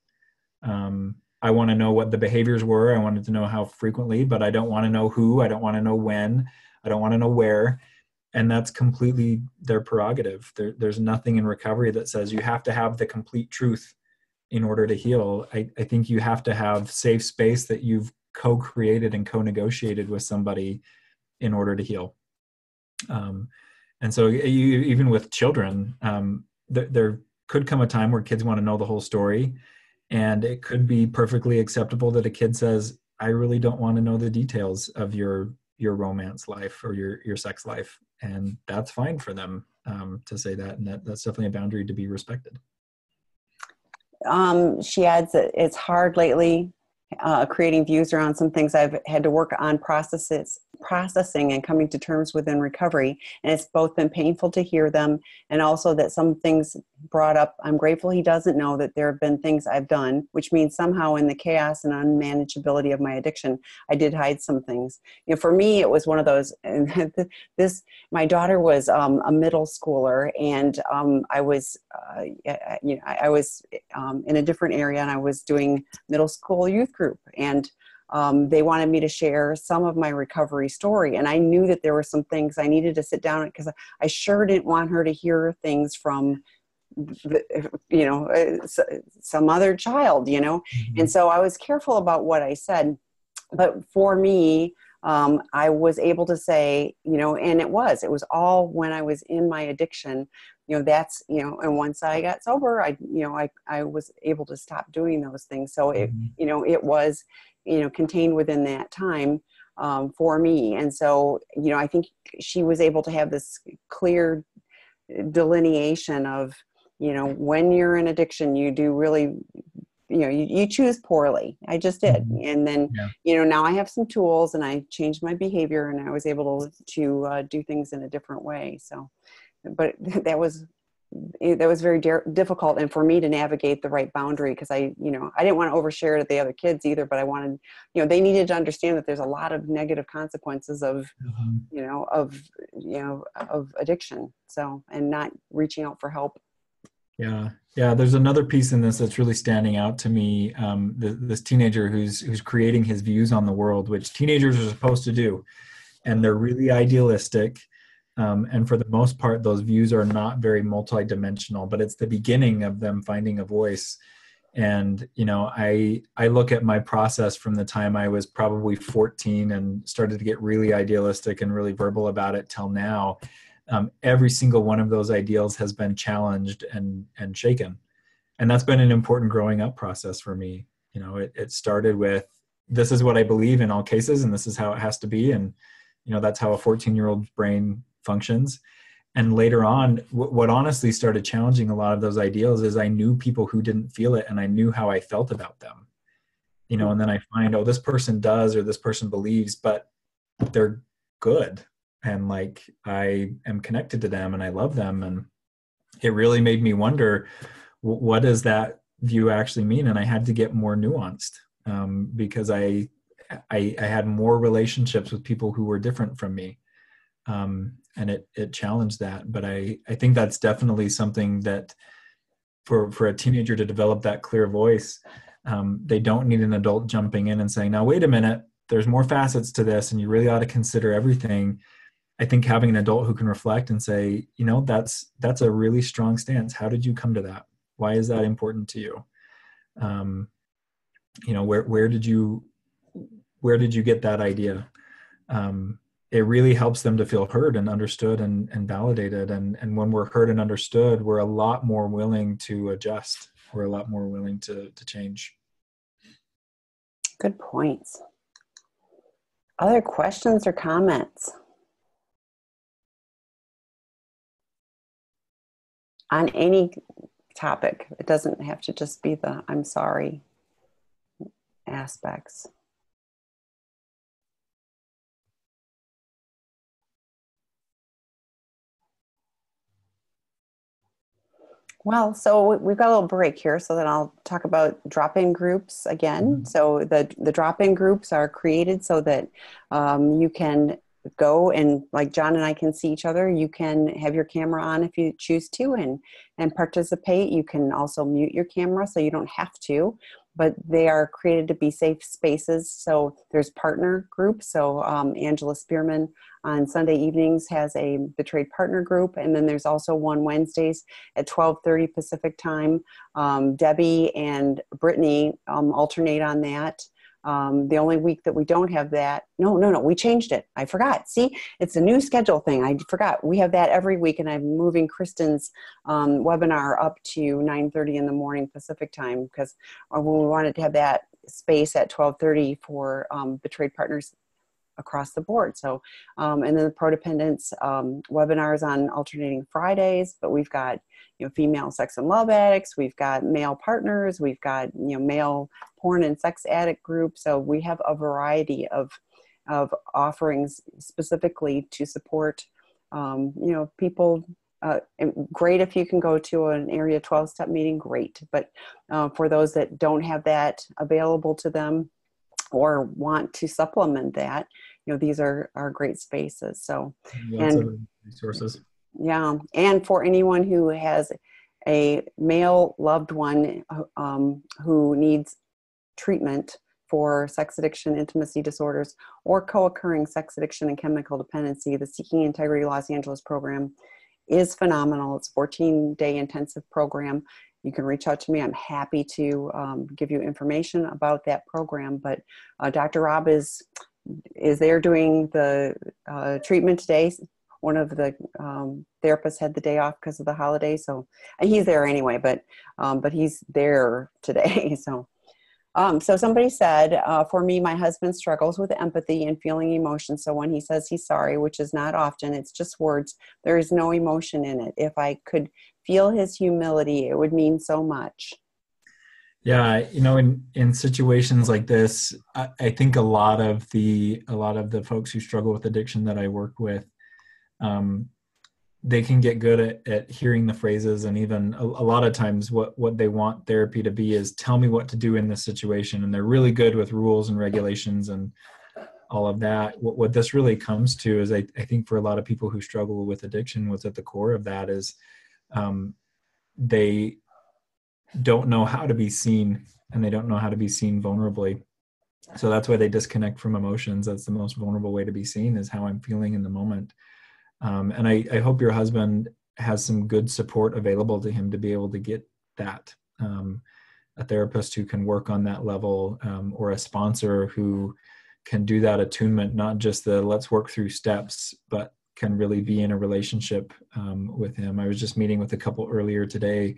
I want to know what the behaviors were. I wanted to know how frequently, but I don't want to know who. I don't want to know when. I don't want to know where. And that's completely their prerogative. There's nothing in recovery that says you have to have the complete truth in order to heal. I think you have to have safe space that you've co-created and co-negotiated with somebody in order to heal. And so even with children, there could come a time where kids want to know the whole story. And it could be perfectly acceptable that a kid says, I really don't want to know the details of your romance life or your sex life. and that's fine for them to say that, and that's definitely a boundary to be respected. She adds that it's hard lately creating views around some things I've had to work on processing and coming to terms with in recovery. And it's both been painful to hear them, and also that some things brought up. I'm grateful he doesn't know that there have been things I've done, which means somehow in the chaos and unmanageability of my addiction, I did hide some things. For me, it was one of those, my daughter was a middle schooler, and I was in a different area, and I was doing middle school youth group, and they wanted me to share some of my recovery story. And I knew that there were some things I needed to sit down, because I sure didn't want her to hear things from some other child, Mm-hmm. And so I was careful about what I said. But for me, I was able to say, and it was all when I was in my addiction, that's, and once I got sober, I was able to stop doing those things. So it, Mm-hmm. it was, contained within that time for me. And so, I think she was able to have this clear delineation of, when you're in addiction, you do really, you choose poorly. I just did. Mm-hmm. And then, Yeah. now I have some tools, and I changed my behavior, and I was able to do things in a different way. So, but that was very difficult, and for me to navigate the right boundary, because I didn't want to overshare to the other kids either, but I wanted, they needed to understand that there's a lot of negative consequences of, Mm-hmm. of addiction. So, and not reaching out for help. Yeah. There's another piece in this that's really standing out to me. This teenager who's creating his views on the world, which teenagers are supposed to do, and they're really idealistic. And for the most part, those views are not very multidimensional, but it's the beginning of them finding a voice. And, I look at my process from the time I was probably 14 and started to get really idealistic and really verbal about it till now. Every single one of those ideals has been challenged and shaken. And that's been an important growing up process for me. It started with, this is what I believe in all cases, and this is how it has to be. And, that's how a 14-year-old brain functions. And later on, what honestly started challenging a lot of those ideals is I knew people who didn't feel it, and I knew how I felt about them. And then I find, this person does, or this person believes, but they're good. And like, I am connected to them and I love them. And it really made me wonder, what does that view actually mean? And I had to get more nuanced, because I had more relationships with people who were different from me. And it challenged that. But I think that's definitely something that for a teenager to develop that clear voice, they don't need an adult jumping in and saying, now, wait a minute, there's more facets to this, and you really ought to consider everything. I think having an adult who can reflect and say, that's a really strong stance. How did you come to that? Why is that important to you? Where did you get that idea? It really helps them to feel heard and understood and validated. And when we're heard and understood, we're a lot more willing to adjust. We're a lot more willing to change. Good points. Other questions or comments on any topic? It doesn't have to just be the I'm sorry aspects. Well, so we've got a little break here, so then I'll talk about drop-in groups again. Mm-hmm. So the drop-in groups are created so that you can go and, like John and I can see each other. You can have your camera on if you choose to and participate. You can also mute your camera so you don't have to, but they are created to be safe spaces. So there's partner groups. So Angela Spearman on Sunday evenings has a Betrayed Partner group. And then there's also one Wednesdays at 12:30 Pacific time. Debbie and Brittany alternate on that. The only week that we don't have that, no, we changed it. I forgot. See, it's a new schedule thing. I forgot. We have that every week, and I'm moving Kristen's webinar up to 9:30 in the morning Pacific time, because when we wanted to have that space at 12:30 for Betrayed Partners across the board. So, and then the Prodependence webinars on alternating Fridays, but we've got, female sex and love addicts, we've got male partners, we've got, male porn and sex addict groups. So we have a variety of offerings specifically to support, people. Great if you can go to an area 12-step meeting, great. But for those that don't have that available to them or want to supplement that, these are great spaces. So, lots of resources. Yeah. And for anyone who has a male loved one who needs treatment for sex addiction, intimacy disorders, or co-occurring sex addiction and chemical dependency, the Seeking Integrity Los Angeles program is phenomenal. It's a 14-day intensive program. You can reach out to me. I'm happy to give you information about that program. But Dr. Rob is there doing the treatment today. One of the therapists had the day off because of the holiday, so he's there anyway. But he's there today. So somebody said, for me, my husband struggles with empathy and feeling emotion. So when he says he's sorry, which is not often, it's just words, there is no emotion in it. If I could feel his humility, it would mean so much. Yeah, in situations like this, I think a lot of the folks who struggle with addiction that I work with, they can get good at hearing the phrases, and even a lot of times what they want therapy to be is tell me what to do in this situation. And they're really good with rules and regulations and all of that. What this really comes to is I think for a lot of people who struggle with addiction, what's at the core of that is they don't know how to be seen, and they don't know how to be seen vulnerably. So that's why they disconnect from emotions. That's the most vulnerable way to be seen, is how I'm feeling in the moment. And I hope your husband has some good support available to him to be able to get that. A therapist who can work on that level, or a sponsor who can do that attunement, not just the let's work through steps, but can really be in a relationship with him. I was just meeting with a couple earlier today,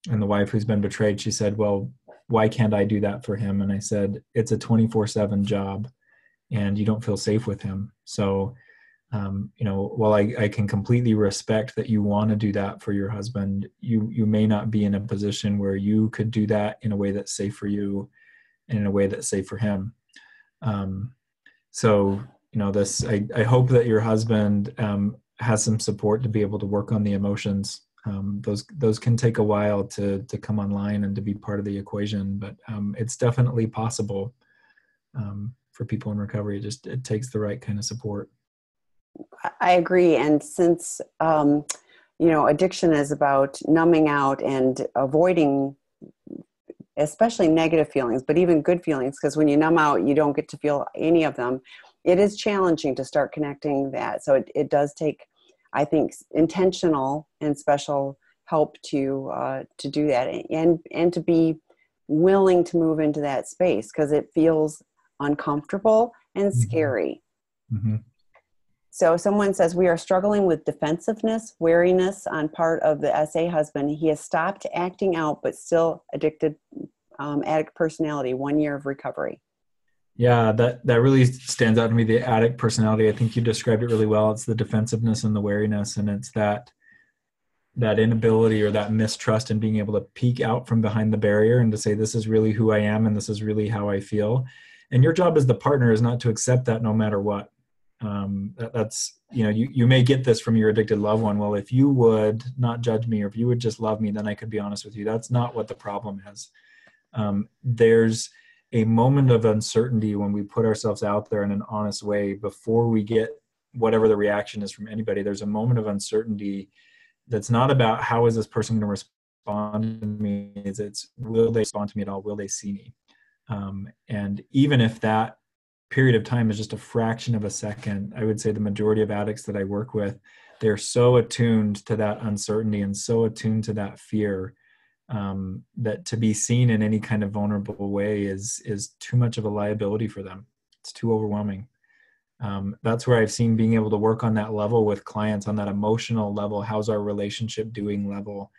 and the wife who's been betrayed, she said, well, why can't I do that for him? And I said, it's a 24/7 job and you don't feel safe with him. So, while I can completely respect that you want to do that for your husband, you may not be in a position where you could do that in a way that's safe for you and in a way that's safe for him. So, I hope that your husband has some support to be able to work on the emotions. Those can take a while to come online and to be part of the equation, but it's definitely possible for people in recovery. It takes the right kind of support. I agree. And since, addiction is about numbing out and avoiding, especially negative feelings, but even good feelings, because when you numb out, you don't get to feel any of them. It is challenging to start connecting that. So it does take, I think, intentional and special help to do that, and to be willing to move into that space, because it feels uncomfortable and scary. Mm-hmm. So someone says, we are struggling with defensiveness, wariness on part of the SA husband. He has stopped acting out, but still addict personality, 1 year of recovery. Yeah, that really stands out to me, the addict personality. I think you described it really well. It's the defensiveness and the wariness, and it's that inability or that mistrust in being able to peek out from behind the barrier and to say, this is really who I am and this is really how I feel. And your job as the partner is not to accept that no matter what. That's, you may get this from your addicted loved one. Well, if you would not judge me, or if you would just love me, then I could be honest with you. That's not what the problem is. There's a moment of uncertainty when we put ourselves out there in an honest way before we get whatever the reaction is from anybody. There's a moment of uncertainty that's not about how is this person going to respond to me. It's will they respond to me at all? Will they see me? And even if that period of time is just a fraction of a second, I would say the majority of addicts that I work with, they're so attuned to that uncertainty and so attuned to that fear, that to be seen in any kind of vulnerable way is too much of a liability for them. It's too overwhelming. That's where I've seen being able to work on that level with clients, on that emotional level, how's our relationship doing level.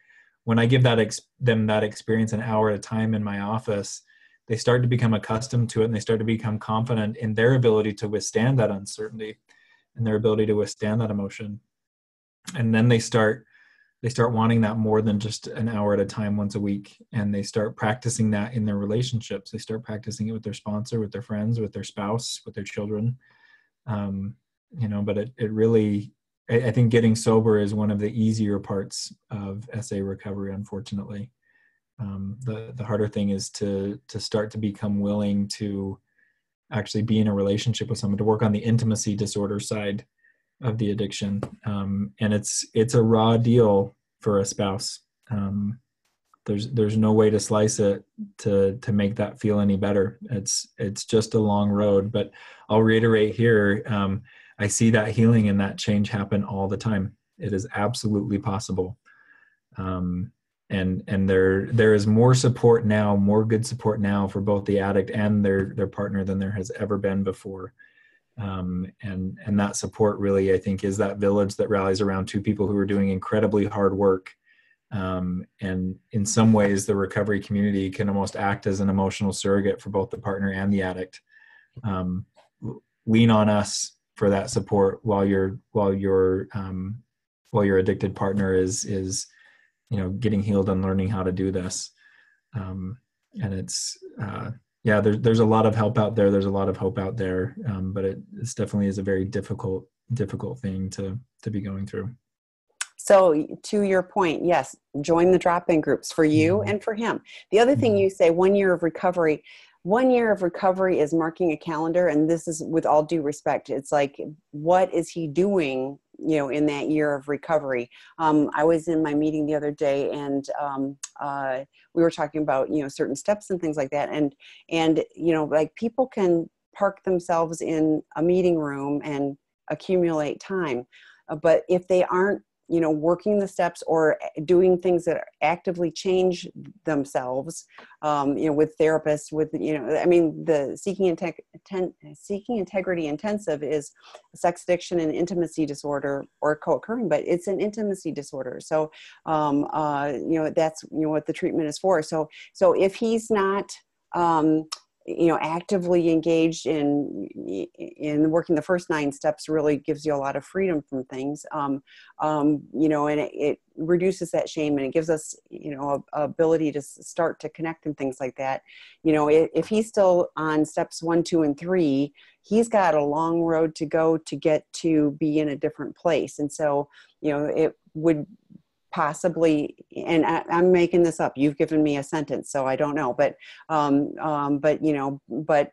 When I give them that experience an hour at a time in my office, they start to become accustomed to it, and they start to become confident in their ability to withstand that uncertainty and their ability to withstand that emotion. And then they start wanting that more than just an hour at a time once a week. And they start practicing that in their relationships. They start practicing it with their sponsor, with their friends, with their spouse, with their children. But it really, I think getting sober is one of the easier parts of SA recovery, unfortunately. The harder thing is to start to become willing to actually be in a relationship with someone, to work on the intimacy disorder side of the addiction. And it's a raw deal for a spouse. There's no way to slice it to make that feel any better. It's just a long road, but I'll reiterate here. I see that healing and that change happen all the time. It is absolutely possible. And there is more support now, more good support now for both the addict and their partner than there has ever been before. And that support really, I think, is that village that rallies around two people who are doing incredibly hard work. And in some ways, the recovery community can almost act as an emotional surrogate for both the partner and the addict. Lean on us for that support while your addicted partner is getting healed and learning how to do this. And it's there's a lot of help out there. There's a lot of hope out there, but it's definitely is a very difficult thing to be going through. So to your point, yes, join the drop-in groups for you and for him. The other thing you say, 1 year of recovery. 1 year of recovery is marking a calendar, and this is with all due respect. It's like, what is he doing, in that year of recovery? I was in my meeting the other day, and we were talking about, certain steps and things like that. And like, people can park themselves in a meeting room and accumulate time. But if they aren't, working the steps or doing things that actively change themselves, with therapists, the Seeking Integrity Intensive is sex addiction and intimacy disorder, or co-occurring, but it's an intimacy disorder. So, that's, what the treatment is for. So if he's not, actively engaged in working the first 9 steps, really gives you a lot of freedom from things, and it reduces that shame, and it gives us, ability to start to connect and things like that. If he's still on steps 1, 2, and 3, he's got a long road to go to get to be in a different place. And so, it would possibly, and I'm making this up, you've given me a sentence, so I don't know, but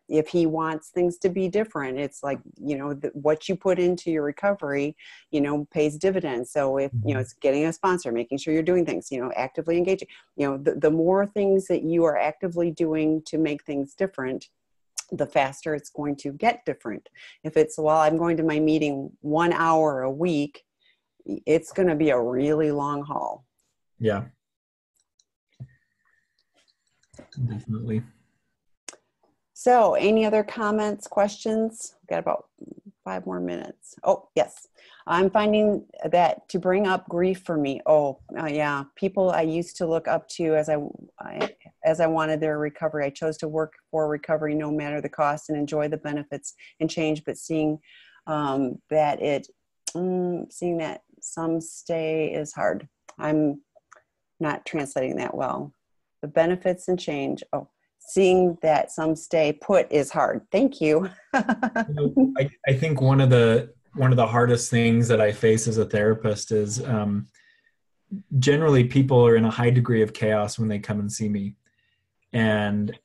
if he wants things to be different, it's like, what you put into your recovery, pays dividends. So if, it's getting a sponsor, making sure you're doing things, actively engaging, the more things that you are actively doing to make things different, the faster it's going to get different. If it's, well, I'm going to my meeting 1 hour a week, it's going to be a really long haul. Yeah, definitely. So any other comments, questions? We've got about 5 more minutes. Oh, yes. I'm finding that to bring up grief for me. Yeah. People I used to look up to as I wanted their recovery. I chose to work for recovery no matter the cost and enjoy the benefits and change, but seeing that some stay is hard. I'm not translating that well. The benefits and change. Seeing that some stay put is hard. Thank you. I think one of the hardest things that I face as a therapist is generally people are in a high degree of chaos when they come and see me. And,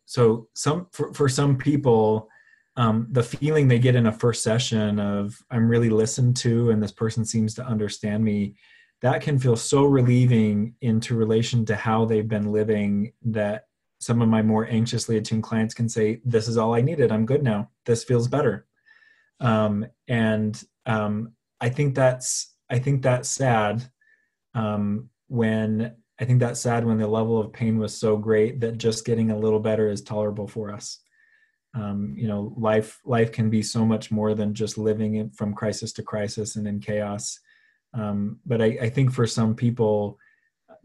so for some people, the feeling they get in a first session of, I'm really listened to and this person seems to understand me, that can feel so relieving into relation to how they've been living, that some of my more anxiously attuned clients can say, this is all I needed. I'm good now. This feels better. I think that's sad. When the level of pain was so great that just getting a little better is tolerable for us. Life can be so much more than just living it from crisis to crisis and in chaos. But I think for some people,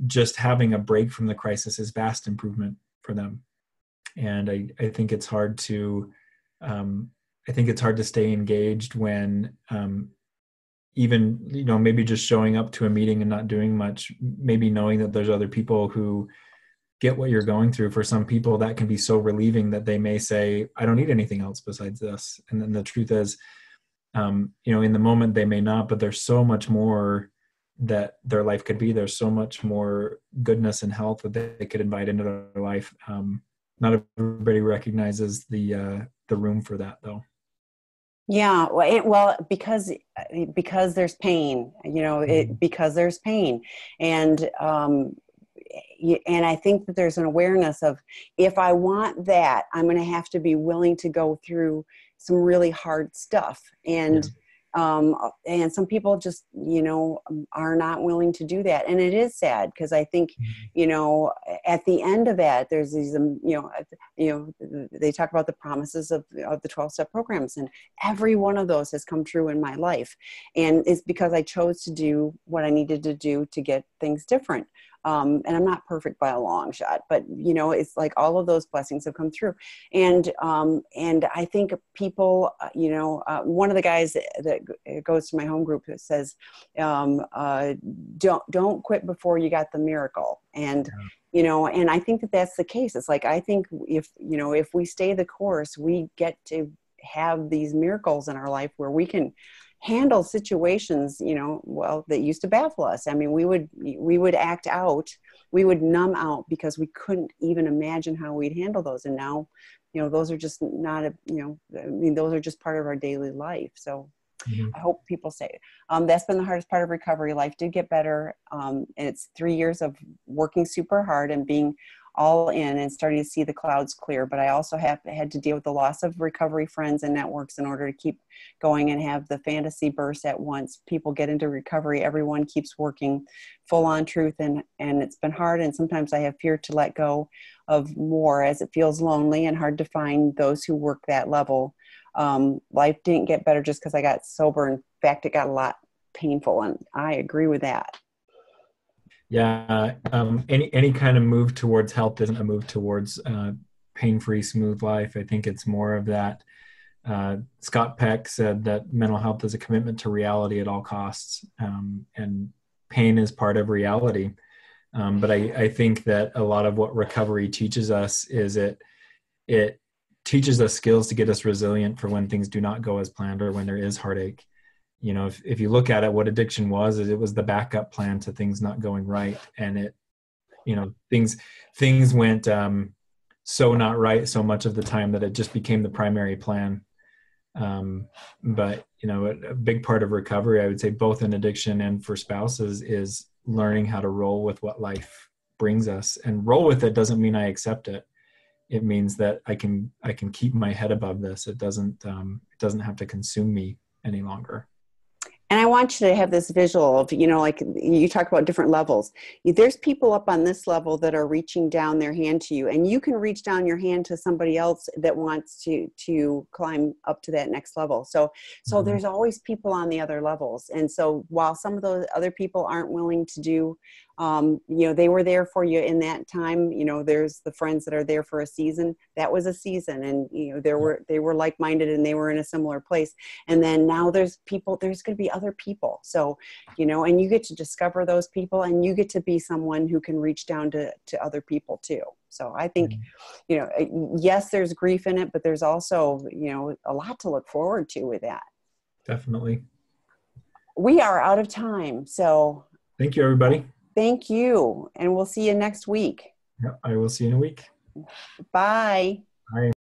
just having a break from the crisis is vast improvement for them. And I think it's hard to, I think it's hard to stay engaged when, even, maybe just showing up to a meeting and not doing much, maybe knowing that there's other people who get what you're going through. For some people, that can be so relieving that they may say, I don't need anything else besides this. And then the truth is, in the moment they may not, but there's so much more that their life could be. There's so much more goodness and health that they could invite into their life. Not everybody recognizes the room for that, though. Yeah, well, because there's pain, because there's pain, and and I think that there's an awareness of, if I want that, I'm going to have to be willing to go through some really hard stuff, and some people just are not willing to do that, and it is sad, because I think at the end of that, there's these they talk about the promises of the 12-step programs, and every one of those has come true in my life, and it's because I chose to do what I needed to do to get things different. And I'm not perfect by a long shot, but it's like all of those blessings have come through. And I think people, one of the guys that goes to my home group says, don't quit before you got the miracle. And, and I think that that's the case. It's like, I think if we stay the course, we get to have these miracles in our life where we can handle situations, that used to baffle us. I mean, we would act out, we would numb out, because we couldn't even imagine how we'd handle those. And now, those are just not those are just part of our daily life. So I hope people say that's been the hardest part of recovery. Life did get better. And it's 3 years of working super hard and being all in and starting to see the clouds clear. But I also had to deal with the loss of recovery friends and networks in order to keep going and have the fantasy burst at once. People get into recovery. Everyone keeps working full on truth. And it's been hard. And sometimes I have fear to let go of more, as it feels lonely and hard to find those who work that level. Life didn't get better just because I got sober. In fact, it got a lot painful. And I agree with that. Yeah. Any kind of move towards health isn't a move towards pain-free, smooth life. I think it's more of that. Scott Peck said that mental health is a commitment to reality at all costs, and pain is part of reality. But I think that a lot of what recovery teaches us is it teaches us skills to get us resilient for when things do not go as planned or when there is heartache. If you look at it, what addiction was, is it was the backup plan to things not going right. And things went so not right so much of the time that it just became the primary plan. But a big part of recovery, I would say, both in addiction and for spouses, is learning how to roll with what life brings us. And roll with it doesn't mean I accept it. It means that I can keep my head above this. It doesn't have to consume me any longer. And I want you to have this visual of, like you talk about different levels. There's people up on this level that are reaching down their hand to you, and you can reach down your hand to somebody else that wants to climb up to that next level. So there's always people on the other levels. And so while some of those other people aren't willing to do, they were there for you in that time. There's the friends that are there for a season. That was a season, and they were like-minded and they were in a similar place. And then now there's going to be other people. So, and you get to discover those people, and you get to be someone who can reach down to other people too. So I think, yes, there's grief in it, but there's also, a lot to look forward to with that. Definitely. We are out of time. So thank you, everybody. Thank you. And we'll see you next week. Yeah, I will see you in a week. Bye. Bye.